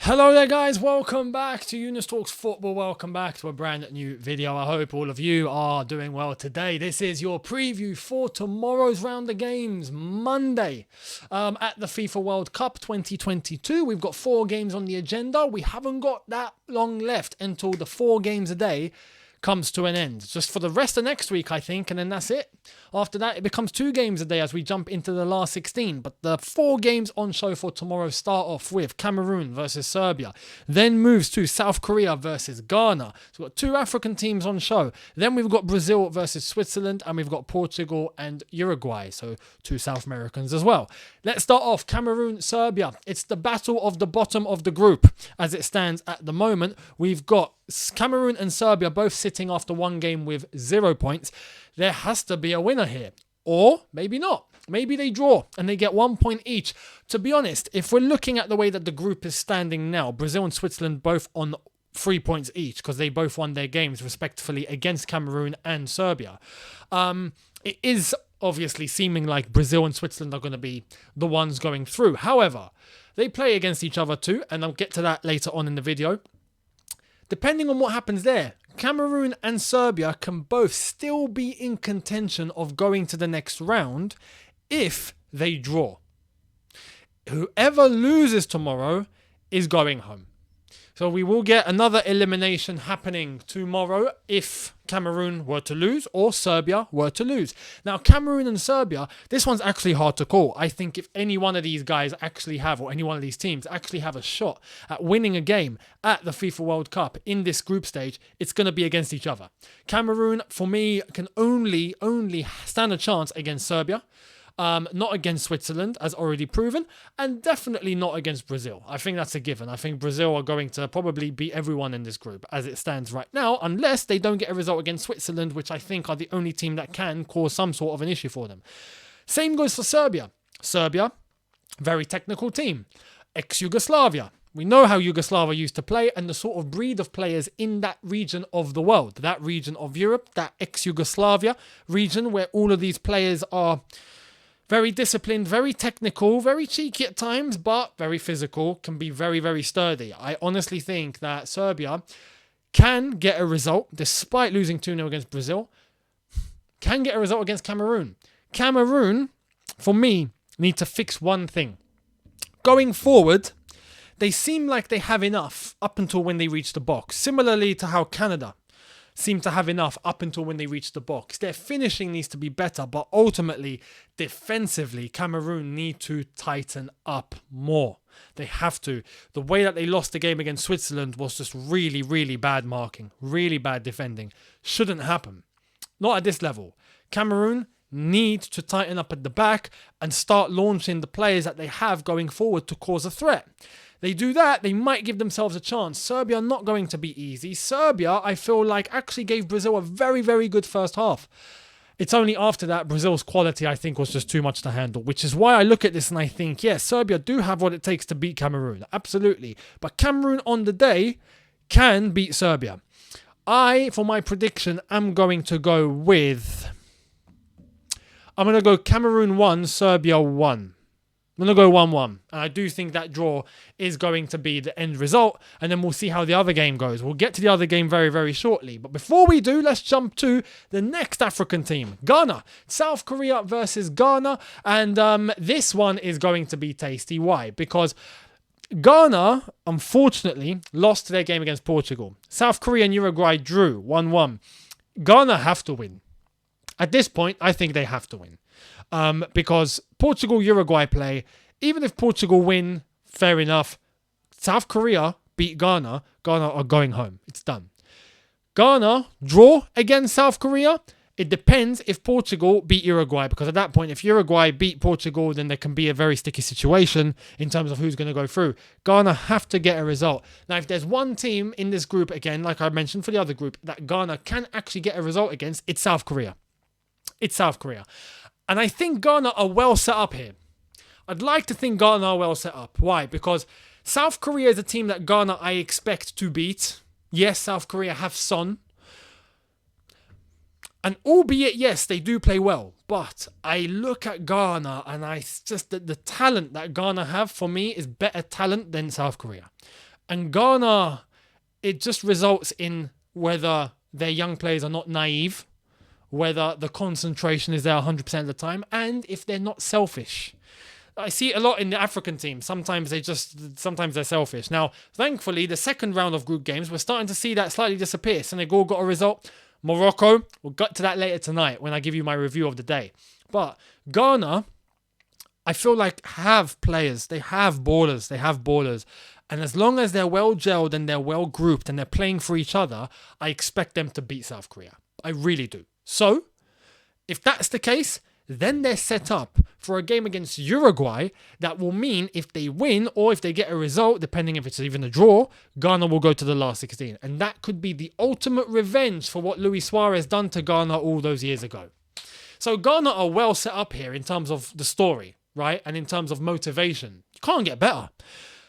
Hello there guys, welcome back to Younes Talks Football, welcome back to a brand new video. I hope all of you are doing well today. This is your preview for tomorrow's round of games, Monday, at the FIFA World Cup 2022. We've got 4 games on the agenda. We haven't got that long left until the 4 games a day comes to an end. Just for the rest of next week, I think, and then that's it. After that, it becomes 2 games a day as we jump into the last 16. But the 4 games on show for tomorrow start off with Cameroon versus Serbia, then moves to South Korea versus Ghana. So we've got 2 African teams on show. Then we've got Brazil versus Switzerland, and we've got Portugal and Uruguay, so 2 South Americans as well. Let's start off Cameroon, Serbia. It's the battle of the bottom of the group as it stands at the moment. We've got Cameroon and Serbia both sitting after 1 game with 0 points. There has to be a winner here. Or maybe not. Maybe they draw and they get 1 point each. To be honest, if we're looking at the way that the group is standing now, Brazil and Switzerland both on 3 points each because they both won their games respectively against Cameroon and Serbia. It is obviously seeming like Brazil and Switzerland are going to be the ones going through. However, they play against each other too, and I'll get to that later on in the video. Depending on what happens there, Cameroon and Serbia can both still be in contention of going to the next round if they draw. Whoever loses tomorrow is going home. So we will get another elimination happening tomorrow if Cameroon were to lose or Serbia were to lose. Now, Cameroon and Serbia, this one's actually hard to call. I think if any one of these guys actually have, or any one of these teams actually have a shot at winning a game at the FIFA World Cup in this group stage, it's going to be against each other. Cameroon, for me, can only stand a chance against Serbia. Not against Switzerland, as already proven, and definitely not against Brazil. I think that's a given. I think Brazil are going to probably beat everyone in this group as it stands right now, unless they don't get a result against Switzerland, which I think are the only team that can cause some sort of an issue for them. Same goes for Serbia. Serbia, very technical team. Ex-Yugoslavia. We know how Yugoslavia used to play and the sort of breed of players in that region of the world, that region of Europe, that ex-Yugoslavia region where all of these players are very disciplined, very technical, very cheeky at times, but very physical, can be very, very sturdy. I honestly think that Serbia can get a result, despite losing 2-0 against Brazil, can get a result against Cameroon. Cameroon, for me, need to fix one thing. Going forward, they seem like they have enough up until when they reach the box, similarly to how Canada seem to have enough up until when they reach the box. Their finishing needs to be better, but ultimately, defensively, Cameroon need to tighten up more. They have to. The way that they lost the game against Switzerland was just really, really bad marking, really bad defending. Shouldn't happen. Not at this level. Cameroon need to tighten up at the back and start launching the players that they have going forward to cause a threat. They do that, they might give themselves a chance. Serbia not going to be easy. Serbia, I feel like, actually gave Brazil a very, very good first half. It's only after that Brazil's quality, I think, was just too much to handle, which is why I look at this and I think, yes, Serbia do have what it takes to beat Cameroon. Absolutely. But Cameroon on the day can beat Serbia. I, for my prediction, am going to go with... I'm going to go Cameroon 1, Serbia 1. I'm going to go 1-1. And I do think that draw is going to be the end result. And then we'll see how the other game goes. We'll get to the other game very, very shortly. But before we do, let's jump to the next African team. Ghana. South Korea versus Ghana. And this one is going to be tasty. Why? Because Ghana, unfortunately, lost their game against Portugal. South Korea and Uruguay drew 1-1. Ghana have to win. At this point, I think they have to win. Because Portugal-Uruguay play, even if Portugal win, fair enough. South Korea beat Ghana. Ghana are going home. It's done. Ghana draw against South Korea. It depends if Portugal beat Uruguay, because at that point, if Uruguay beat Portugal, then there can be a very sticky situation in terms of who's going to go through. Ghana have to get a result. Now, if there's one team in this group, again, like I mentioned for the other group, that Ghana can actually get a result against, it's South Korea. It's South Korea. And I think Ghana are well set up here. I'd like to think Ghana are well set up. Why? Because South Korea is a team that Ghana I expect to beat. Yes, South Korea have Son. And albeit, yes, they do play well. But I look at Ghana and the talent that Ghana have, for me, is better talent than South Korea. And Ghana, it just results in whether their young players are not naive, whether the concentration is there 100% of the time, and if they're not selfish. I see it a lot in the African team. Sometimes they're selfish. Now, thankfully, the second round of group games, we're starting to see that slightly disappear. Senegal got a result. Morocco, we'll get to that later tonight when I give you my review of the day. But Ghana, I feel like have players. They have ballers. And as long as they're well gelled and they're well grouped and they're playing for each other, I expect them to beat South Korea. I really do. So, if that's the case, then they're set up for a game against Uruguay that will mean if they win or if they get a result, depending if it's even a draw, Ghana will go to the last 16. And that could be the ultimate revenge for what Luis Suarez done to Ghana all those years ago. So Ghana are well set up here in terms of the story, right? And in terms of motivation. You can't get better.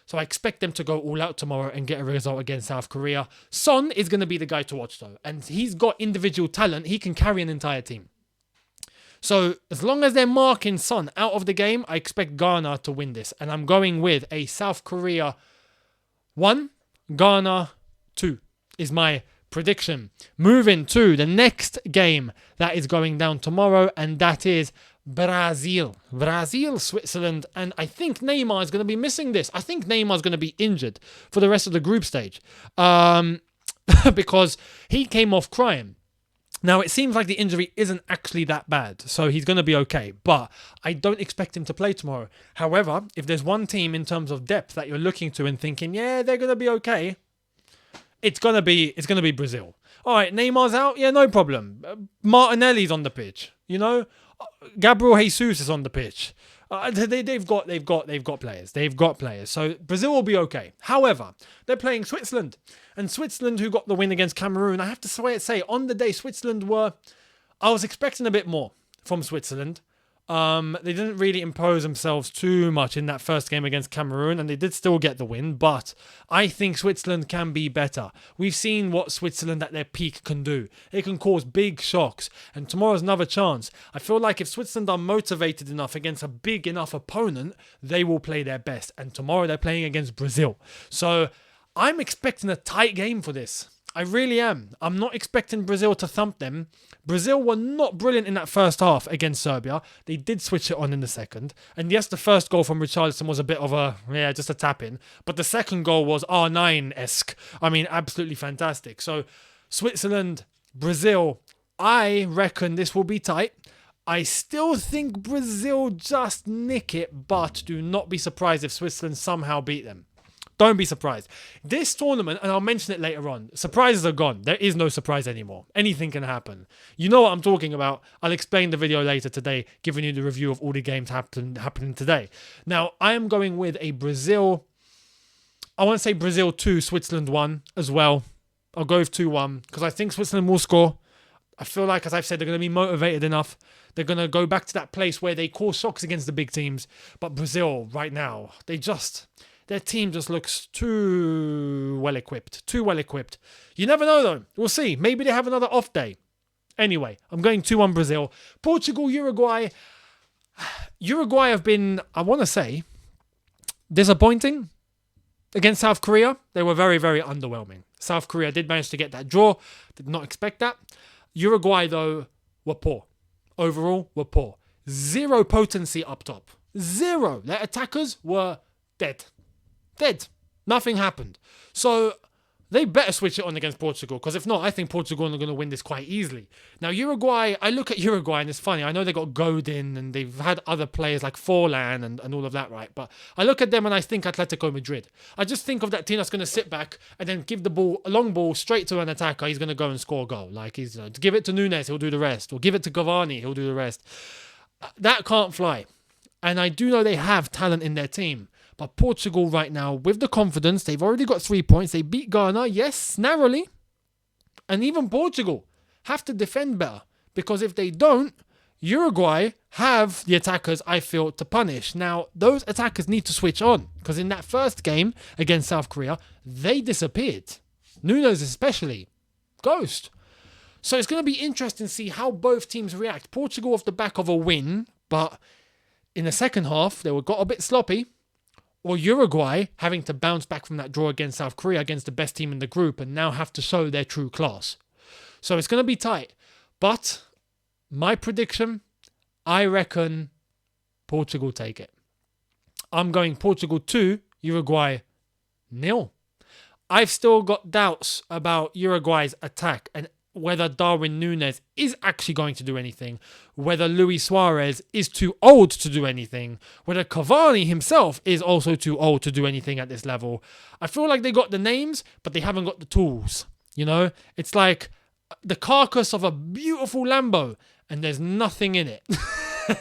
So I expect them to go all out tomorrow and get a result against South Korea. Son is going to be the guy to watch though. And he's got individual talent. He can carry an entire team. So as long as they're marking Son out of the game, I expect Ghana to win this. And I'm going with a South Korea 1, Ghana 2 is my prediction. Moving to the next game that is going down tomorrow, and that is Brazil, Switzerland. And I think Neymar is going to be missing this. I think Neymar is going to be injured for the rest of the group stage because he came off crying. Now, it seems like the injury isn't actually that bad, so he's going to be okay, but I don't expect him to play tomorrow. However, if there's one team in terms of depth that you're looking to and thinking, yeah, they're going to be okay, it's going to be Brazil. All right, Neymar's out, yeah, no problem. Martinelli's on the pitch, you know? Gabriel Jesus is on the pitch. They've got players. They've got players. So Brazil will be okay. However, they're playing Switzerland. And Switzerland, who got the win against Cameroon, I have to say, on the day, I was expecting a bit more from Switzerland. They didn't really impose themselves too much in that first game against Cameroon, and they did still get the win, but I think Switzerland can be better. We've seen what Switzerland at their peak can do. It can cause big shocks, and tomorrow's another chance. I feel like if Switzerland are motivated enough against a big enough opponent, they will play their best, and tomorrow they're playing against Brazil. So I'm expecting a tight game for this. I really am. I'm not expecting Brazil to thump them. Brazil were not brilliant in that first half against Serbia. They did switch it on in the second. And yes, the first goal from Richarlison was a bit of just a tap-in. But the second goal was R9-esque. I mean, absolutely fantastic. So, Switzerland, Brazil, I reckon this will be tight. I still think Brazil just nick it, but do not be surprised if Switzerland somehow beat them. Don't be surprised. This tournament, and I'll mention it later on, surprises are gone. There is no surprise anymore. Anything can happen. You know what I'm talking about. I'll explain the video later today, giving you the review of all the games happening today. Now, I am going with a Brazil. I want to say Brazil 2, Switzerland 1 as well. I'll go with 2-1 because I think Switzerland will score. I feel like, as I've said, they're going to be motivated enough. They're going to go back to that place where they cause shocks against the big teams. But Brazil, right now, their team just looks too well equipped. You never know though. We'll see. Maybe they have another off day. Anyway, I'm going 2-1 Brazil. Portugal, Uruguay. Uruguay have been, I want to say, disappointing against South Korea. They were very, very underwhelming. South Korea did manage to get that draw. Did not expect that. Uruguay, though, were poor. Overall, were poor. Zero potency up top. Zero. Their attackers were dead. Nothing happened. So they better switch it on against Portugal, because if not, I think Portugal are going to win this quite easily. Now, Uruguay, I look at Uruguay and it's funny. I know they got Godin and they've had other players like Forlan and all of that, right? But I look at them and I think Atletico Madrid. I just think of that team that's going to sit back and then give the ball, a long ball, straight to an attacker. He's going to go and score a goal. Like, give it to Younes, he'll do the rest. Or give it to Cavani, he'll do the rest. That can't fly. And I do know they have talent in their team. But Portugal right now, with the confidence, they've already got 3 points. They beat Ghana, yes, narrowly. And even Portugal have to defend better. Because if they don't, Uruguay have the attackers, I feel, to punish. Now, those attackers need to switch on. Because in that first game against South Korea, they disappeared. Nunes especially. Ghost. So it's going to be interesting to see how both teams react. Portugal off the back of a win, but in the second half, they got a bit sloppy. or Uruguay having to bounce back from that draw against South Korea, against the best team in the group, and now have to show their true class. So it's going to be tight. But my prediction, I reckon Portugal take it. I'm going Portugal 2, Uruguay 0. I've still got doubts about Uruguay's attack and whether Darwin Núñez is actually going to do anything, whether Luis Suarez is too old to do anything, whether Cavani himself is also too old to do anything at this level. I feel like they got the names, but they haven't got the tools. You know, it's like the carcass of a beautiful Lambo and there's nothing in it.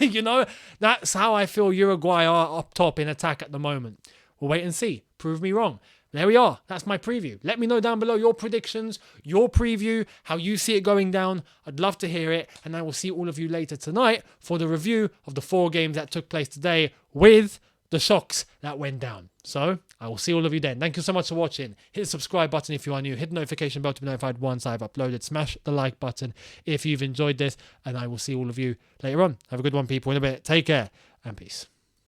You know, that's how I feel Uruguay are up top in attack at the moment. We'll wait and see. Prove me wrong. There we are. That's my preview. Let me know down below your predictions, your preview, how you see it going down. I'd love to hear it. And I will see all of you later tonight for the review of the 4 games that took place today with the shocks that went down. So I will see all of you then. Thank you so much for watching. Hit the subscribe button if you are new. Hit the notification bell to be notified once I've uploaded. Smash the like button if you've enjoyed this. And I will see all of you later on. Have a good one, people, in a bit. Take care and peace.